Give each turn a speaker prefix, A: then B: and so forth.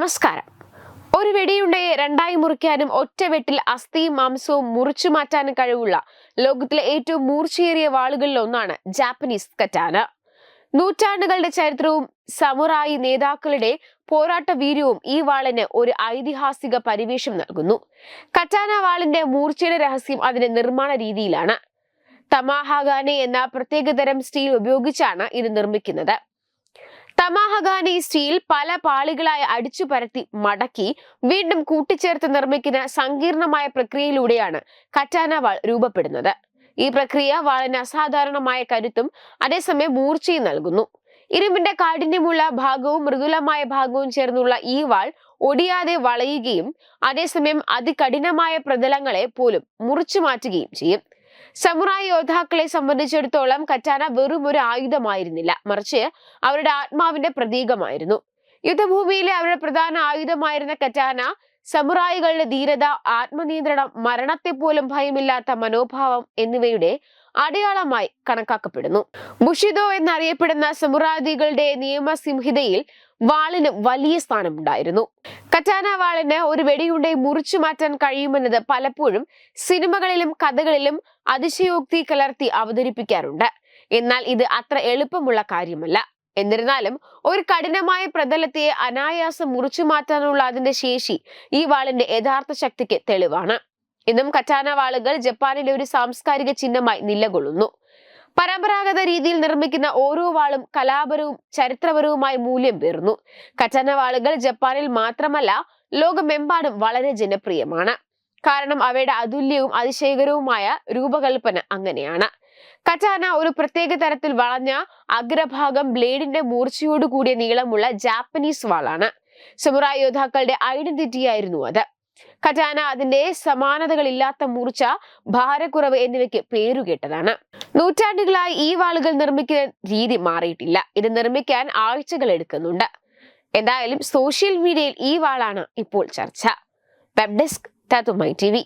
A: നമസ്കാരം. ഒരു വെടിയുണ്ടയെ രണ്ടായി മുറിക്കാനും ഒറ്റ വെട്ടിൽ അസ്ഥിയും മാംസവും മുറിച്ചു മാറ്റാനും കഴിവുള്ള ലോകത്തിലെ ഏറ്റവും മൂർച്ചയേറിയ വാളുകളിൽ ഒന്നാണ് ജാപ്പനീസ് കറ്റാന. നൂറ്റാണ്ടുകളുടെ ചരിത്രവും സമുറായി നേതാക്കളുടെ പോരാട്ട വീര്യവും ഈ വാളിന് ഒരു ഐതിഹാസിക പരിവേഷം നൽകുന്നു. കറ്റാന വാളിന്റെ മൂർച്ചയുടെ രഹസ്യം അതിന്റെ നിർമ്മാണ രീതിയിലാണ്. തമാഹഗാനെ എന്ന പ്രത്യേകതരം സ്റ്റീൽ ഉപയോഗിച്ചാണ് ഇത് നിർമ്മിക്കുന്നത്. തമാഹഗാനെ സ്റ്റീൽ പല പാളികളായി അടിച്ചു പരത്തി മടക്കി വീണ്ടും കൂട്ടിച്ചേർത്ത് നിർമ്മിക്കുന്ന സങ്കീർണമായ പ്രക്രിയയിലൂടെയാണ് കറ്റാന വാൾ രൂപപ്പെടുന്നത്. ഈ പ്രക്രിയ വാളിന് അസാധാരണമായ കരുത്തും അതേസമയം മൂർച്ചയും നൽകുന്നു. ഇരുമ്പിന്റെ കാഠിന്യമുള്ള ഭാഗവും മൃദുലമായ ഭാഗവും ചേർന്നുള്ള ഈ വാൾ ഒടിയാതെ വളയുകയും അതേസമയം അതികഠിനമായ പ്രതലങ്ങളെ പോലും മുറിച്ചു മാറ്റുകയും ചെയ്യും. സമുറായി യോദ്ധാക്കളെ സംബന്ധിച്ചിടത്തോളം കറ്റാന വെറും ഒരു ആയുധമായിരുന്നില്ല, മറിച്ച് അവരുടെ ആത്മാവിന്റെ പ്രതീകമായിരുന്നു. യുദ്ധഭൂമിയിലെ അവരുടെ പ്രധാന ആയുധമായിരുന്ന കറ്റാന സമുറായികളുടെ ധീരത, ആത്മനിയന്ത്രണം, മരണത്തെ പോലും ഭയമില്ലാത്ത മനോഭാവം എന്നിവയുടെ അടയാളമായി കണക്കാക്കപ്പെടുന്നു. ബുഷിദോ എന്നറിയപ്പെടുന്ന സമുറായികളുടെ നിയമസംഹിതയിൽ വാളിന് വലിയ സ്ഥാനമുണ്ടായിരുന്നു. കറ്റാന വാളിന് ഒരു വെടിയുണ്ടയെ മുറിച്ചു മാറ്റാൻ കഴിയുമെന്നത് പലപ്പോഴും സിനിമകളിലും കഥകളിലും അതിശയോക്തി കലർത്തി അവതരിപ്പിക്കാറുണ്ട്. എന്നാൽ ഇത് അത്ര എളുപ്പമുള്ള കാര്യമല്ല. എന്നിരുന്നാലും ഒരു കഠിനമായ പ്രതലത്തെ അനായാസം മുറിച്ചു മാറ്റാനുള്ള അതിന്റെ ശേഷി ഈ വാളിന്റെ യഥാർത്ഥ ശക്തിക്ക് തെളിവാണ്. ഇന്നും കറ്റാന വാളുകൾ ജപ്പാനിലെ ഒരു സാംസ്കാരിക ചിഹ്നമായി നിലകൊള്ളുന്നു. പരമ്പരാഗത രീതിയിൽ നിർമ്മിക്കുന്ന ഓരോ വാളും കലാപരവും ചരിത്രപരവുമായി മൂല്യം പേറുന്നു. കറ്റാന വാളുകൾ ജപ്പാനിൽ മാത്രമല്ല ലോകമെമ്പാടും വളരെ ജനപ്രിയമാണ്. കാരണം അവയുടെ അതുല്യവും അതിശയകരവുമായ രൂപകൽപ്പന അങ്ങനെയാണ്. കറ്റാന ഒരു പ്രത്യേക തരത്തിൽ വളഞ്ഞ അഗ്രഭാഗം, ബ്ലേഡിന്റെ മൂർച്ചയോടുകൂടിയ നീളമുള്ള ജാപ്പനീസ് വാളാണ്. സമുറായി യോദ്ധാക്കളുടെ ഐഡന്റിറ്റി ആയിരുന്നു അത്. കറ്റാന അതിന്റെ സമാനതകളില്ലാത്ത മൂർച്ച, ഭാരക്കുറവ് എന്നിവയ്ക്ക് പേരുകേട്ടതാണ്. നൂറ്റാണ്ടുകളായി ഈ വാളുകൾ നിർമ്മിക്കുന്ന രീതി മാറിയിട്ടില്ല. ഇത് നിർമ്മിക്കാൻ ആഴ്ചകൾ എടുക്കുന്നുണ്ട്. എന്തായാലും സോഷ്യൽ മീഡിയയിൽ ഈ വാളാണ് ഇപ്പോൾ ചർച്ച. വെബ് ഡെസ്ക് തത്തുമൈ TV.